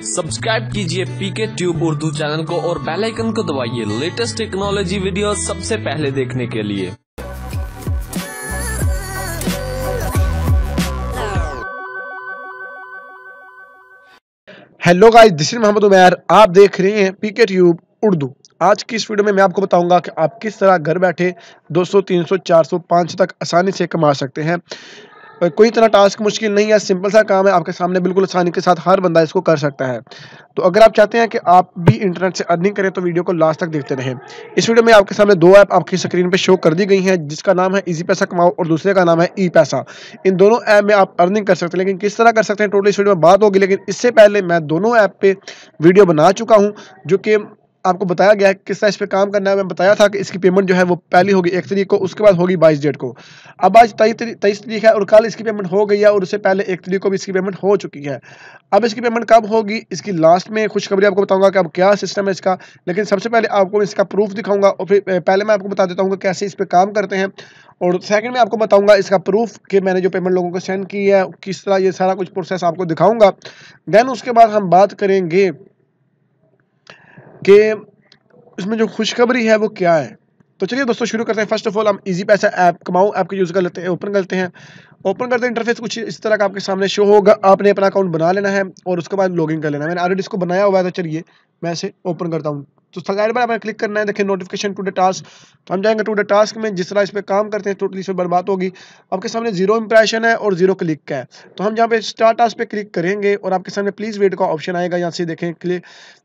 Subscribe कीजिए पीके tube Urdu channel को और बेल आइकन को दबाइए लेटेस्ट टेक्नोलॉजी वीडियो सबसे पहले देखने के लिए। Hello guys, this is Mohammad Umair. आप देख रहे हैं पीके ट्यूब उर्दू। आज की इस वीडियो में मैं आपको बताऊंगा कि आप किस तरह घर बैठे 200, 300, 400, 500 तक आसानी से कमा सकते हैं। कोई इतना टास्क मुश्किल नहीं है, सिंपल सा काम है आपके सामने, बिल्कुल आसानी के साथ हर बंदा इसको कर सकता है। तो अगर आप चाहते हैं कि आप भी इंटरनेट से अर्निंग करें तो वीडियो को लास्ट तक देखते रहें। इस वीडियो में आपके सामने दो ऐप आपकी स्क्रीन पे शो कर दी गई हैं, जिसका नाम है इजी पैसा कमाओ और दूसरे का नाम है ई पैसा। इन दोनों ऐप में आप अर्निंग कर सकते हैं, लेकिन किस तरह कर सकते हैं टोटल इस वीडियो में बात होगी। लेकिन इससे पहले मैं दोनों ऐप पे वीडियो बना चुका हूँ, जो कि आपको बताया गया है किस तरह इस पे काम करना है। मैं बताया था कि इसकी पेमेंट जो है वो पहली होगी 1 तारीख को, उसके बाद होगी 22 डेट को। अब आज 23 तारीख है और कल इसकी पेमेंट हो गई है और उससे पहले 1 तारीख को भी इसकी पेमेंट हो चुकी है। अब इसकी पेमेंट कब होगी, इसकी लास्ट में खुशखबरी आपको बताऊंगा कि अब क्या सिस्टम है इसका। लेकिन सबसे पहले आपको इसका प्रूफ दिखाऊंगा और फिर पहले मैं आपको बता देता हूँ कि कैसे इस पर काम करते हैं, और सेकंड में आपको बताऊंगा इसका प्रूफ कि मैंने जो पेमेंट लोगों को सेंड की है किस तरह, ये सारा कुछ प्रोसेस आपको दिखाऊंगा। देन उसके बाद हम बात करेंगे कि इसमें जो खुशखबरी है वो क्या है। तो चलिए दोस्तों शुरू करते हैं। फर्स्ट ऑफ ऑल हम इजी पैसा ऐप कमाओ ऐप को यूज़ कर लेते हैं, ओपन करते हैं। ओपन करते हैं, इंटरफेस कुछ इस तरह का आपके सामने शो होगा। आपने अपना अकाउंट बना लेना है और उसके बाद लॉगिन कर लेना है। मैंने ऑलरेडी इसको बनाया हुआ है, तो चलिए मैं इसे ओपन करता हूँ। तो साइड पर आपने क्लिक करना है, देखिए नोटिफिकेशन टू द टास्क। तो हम जाएंगे टू द टास्क में। जिस तरह इस पर काम करते हैं टोटली इस पर बर्बाद होगी। आपके सामने 0 इंप्रेशन है और 0 क्लिक का है। तो हम यहाँ पे स्टार्ट टास्क पे क्लिक करेंगे और आपके सामने प्लीज़ वेट का ऑप्शन आएगा। यहाँ से देखें, क्लिक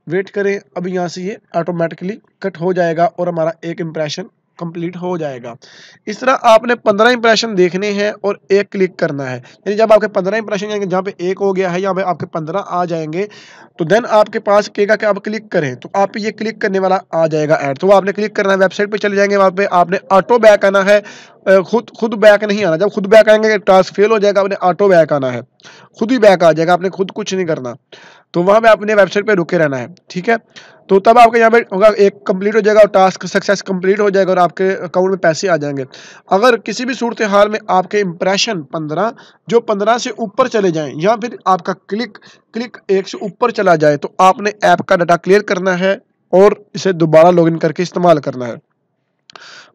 वेट करें। अब यहाँ से ये ऑटोमेटिकली कट हो जाएगा और हमारा एक इंप्रेशन कंप्लीट हो जाएगा। इस तरह आपने 15 इंप्रेशन देखने हैं और एक क्लिक करना है। यानी जब आपके 15 इंप्रेशन जाएंगे, जहाँ पे एक हो गया है यहाँ पे आपके 15 आ जाएंगे, तो देन आपके पास कहेगा कि आप क्लिक करें, तो आप ये क्लिक करने वाला आ जाएगा ऐड। तो आपने क्लिक करना है, वेबसाइट पे चले जाएंगे, वहाँ पे आपने ऑटो बैक आना है। खुद बैक नहीं आना। जब खुद बैक आएंगे टास्क फेल हो जाएगा, आपने ऑटो बैक आना है, खुद ही बैक आ जाएगा, आपने खुद कुछ नहीं करना। तो वहाँ पे आपने वेबसाइट पे रुके रहना है, ठीक है। तो तब आपके यहाँ पे होगा एक कंप्लीट हो जाएगा और टास्क सक्सेस कंप्लीट हो जाएगा और आपके अकाउंट में पैसे आ जाएंगे। अगर किसी भी सूरत हाल में आपके इंप्रेशन 15 जो 15 से ऊपर चले जाएं या फिर आपका क्लिक 1 से ऊपर चला जाए, तो आपने ऐप का डाटा क्लियर करना है और इसे दोबारा लॉगिन करके इस्तेमाल करना है।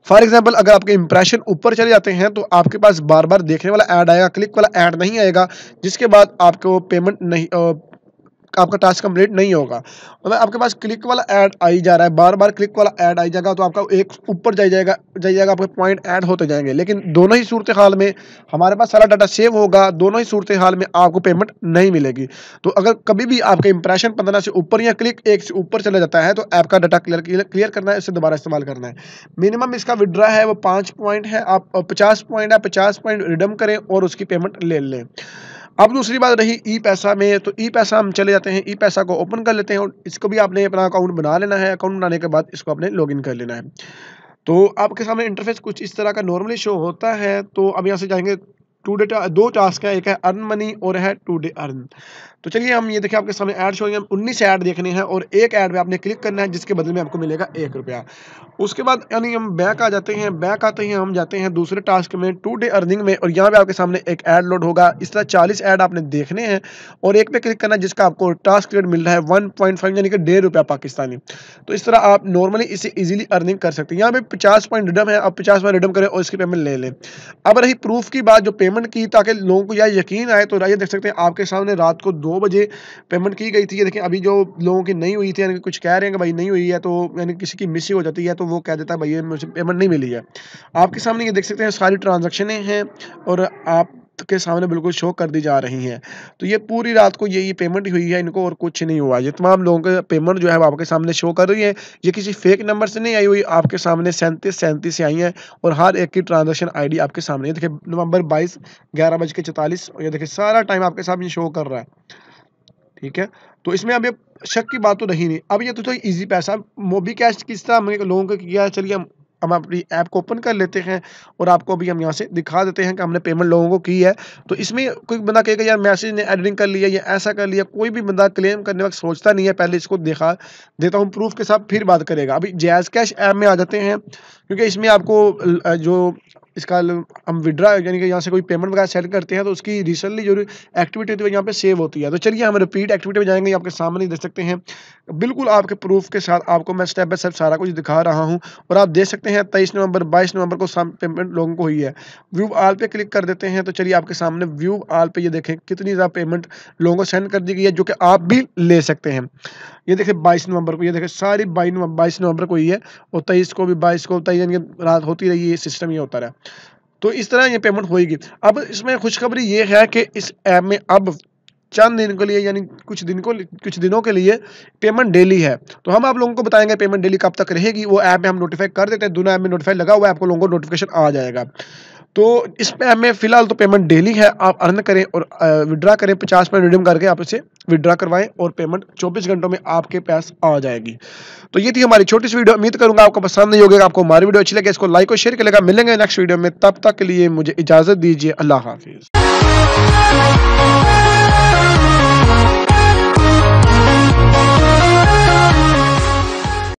फॉर एग्जाम्पल, अगर आपके इंप्रेशन ऊपर चले जाते हैं तो आपके पास बार बार देखने वाला ऐड आएगा, क्लिक वाला ऐड नहीं आएगा, जिसके बाद आपको पेमेंट नहीं आपका टास्क कंप्लीट नहीं होगा। मतलब आपके पास क्लिक वाला ऐड आई जा रहा है, बार बार क्लिक वाला ऐड आई जाएगा, तो आपका एक ऊपर जाएगा आपके पॉइंट ऐड होते जाएंगे। लेकिन दोनों ही सूरत हाल में हमारे पास सारा डाटा सेव होगा, दोनों ही सूरत हाल में आपको पेमेंट नहीं मिलेगी। तो अगर कभी भी आपके इंप्रेशन 15 से ऊपर या क्लिक 1 से ऊपर चला जाता है, तो ऐप का डाटा क्लियर करना है, इससे दोबारा इस्तेमाल करना है। मिनिमम इसका विड्रा है वो 5 पॉइंट है, आप 50 पॉइंट है, 50 पॉइंट रिडीम करें और उसकी पेमेंट ले लें। अब दूसरी बात रही ई पैसा में, तो ई पैसा हम चले जाते हैं, ई पैसा को ओपन कर लेते हैं और इसको भी आपने अपना अकाउंट बना लेना है। अकाउंट बनाने के बाद इसको आपने लॉगिन कर लेना है। तो आपके सामने इंटरफेस कुछ इस तरह का नॉर्मली शो होता है। तो अब यहाँ से जाएंगे दो टास्क है, एक है अर्न मनी और है टू डे अर्न। तो चलिए हम ये देखिए आपके सामने ऐड शो होंगे, 19 ऐड देखने हैं और एक ऐड में आपने क्लिक करना है, जिसके बदले में आपको मिलेगा 1 रुपया। उसके बाद यानी हम बैक आ जाते हैं, बैक आते ही हम जाते हैं दूसरे टास्क में, टू डे अर्निंग में, और यहाँ पे आपके सामने एक ऐड लोड होगा। इस तरह 40 ऐड आपने देखने हैं और एक पे क्लिक करना है, जिसका आपको टास्क रेट मिल रहा है 1.5 यानी कि 1.5 रुपया पाकिस्तानी। तो इस तरह आप नॉर्मली इसे इजीली अर्निंग कर सकते हैं। यहाँ पे 50 पॉइंट रिडम है, आप 50 पॉइंट रिडम करें और इसकी पेमेंट ले लें। अब रही प्रूफ की बात, जो पेमेंट की, ताकि लोगों को यह यकीन आए, तो ये देख सकते हैं आपके सामने रात को 2 बजे पेमेंट की गई थी। ये देखिए अभी जो लोगों की नहीं हुई थी, यानी कुछ कह रहे हैं कि भाई नहीं हुई है, तो यानी किसी की मिस हो जाती है, तो वो कह देता है भाई मुझे पेमेंट नहीं मिली है। आपके सामने ये देख सकते हैं सारी ट्रांजैक्शनें हैं और आप के सामने बिल्कुल शो कर दी जा रही हैं। तो ये पूरी रात को ये पेमेंट हुई है इनको और कुछ नहीं हुआ। ये तमाम लोगों के पेमेंट जो है वो आपके सामने शो कर रही है। ये किसी फेक नंबर से नहीं आई हुई, आपके सामने 37 से आई हैं और हर एक की ट्रांजैक्शन आईडी आपके सामने। देखिए नवंबर 22 11:44, ये देखिए सारा टाइम आपके सामने शो कर रहा है, ठीक है। तो इसमें अब ये शक की बात तो रही नहीं। अब ये तो इजी पैसा मोबी कैश किस तरह हमने लोगों को किया है, चलिए हम अपनी ऐप को ओपन कर लेते हैं और आपको अभी हम यहाँ से दिखा देते हैं कि हमने पेमेंट लोगों को की है। तो इसमें कोई बंदा कहेगा यार मैसेज ने एडिटिंग कर लिया या ऐसा कर लिया, कोई भी बंदा क्लेम करने वक्त सोचता नहीं है, पहले इसको दिखा देता हूँ प्रूफ के साथ फिर बात करेगा। अभी जैज़ कैश ऐप में आ जाते हैं, क्योंकि इसमें आपको जो इसका हम विड्रा यानी कि यहाँ से कोई पेमेंट वगैरह सेट करते हैं तो उसकी रिसेंटली जो एक्टिविटी होती है यहाँ पे सेव होती है। तो चलिए हम रिपीट एक्टिविटी में जाएंगे, आपके सामने देख सकते हैं बिल्कुल आपके प्रूफ के साथ आपको मैं स्टेप बाय स्टेप सारा कुछ दिखा रहा हूँ। और आप देख सकते हैं 23 नवंबर 22 नवंबर को पेमेंट लोगों को हुई है। व्यू ऑल पे क्लिक कर देते हैं तो चलिए आपके सामने व्यू ऑल पे ये देखें कितनी ज़्यादा पेमेंट लोगों को सेंड कर दी गई है, जो कि आप भी ले सकते हैं। ये देखिए 22 नवंबर को, ये देखिए सारी 22 नवंबर को ही है और 23 को भी, 22 को 23 यानी कि रात होती रही, ये सिस्टम ये होता रहा। तो इस तरह ये पेमेंट होएगी। अब इसमें खुशखबरी ये है कि इस ऐप में अब चंद दिन के लिए यानी कुछ दिनों के लिए पेमेंट डेली है। तो हम आप लोगों को बताएंगे पेमेंट डेली कब तक रहेगी, वो ऐप में हम नोटिफाई कर देते हैं। दोनों ऐप में नोटिफाई लगा हुआ है, आपको लोगों को नोटिफिकेशन आ जाएगा। तो इस ऐप में फिलहाल तो पेमेंट डेली है, आप अर्न करें और विड्रा करें, 50 मिनट रिडीम करके आप इसे विड्रा करवाएं और पेमेंट 24 घंटों में आपके पास आ जाएगी। तो ये थी हमारी छोटी सी वीडियो, उम्मीद करूंगा आपको पसंद नहीं होगी। आपको हमारी वीडियो अच्छी लगे इसको लाइक और शेयर करेगा। मिलेंगे नेक्स्ट वीडियो में, तब तक के लिए मुझे इजाजत दीजिए। अल्लाह हाफिज।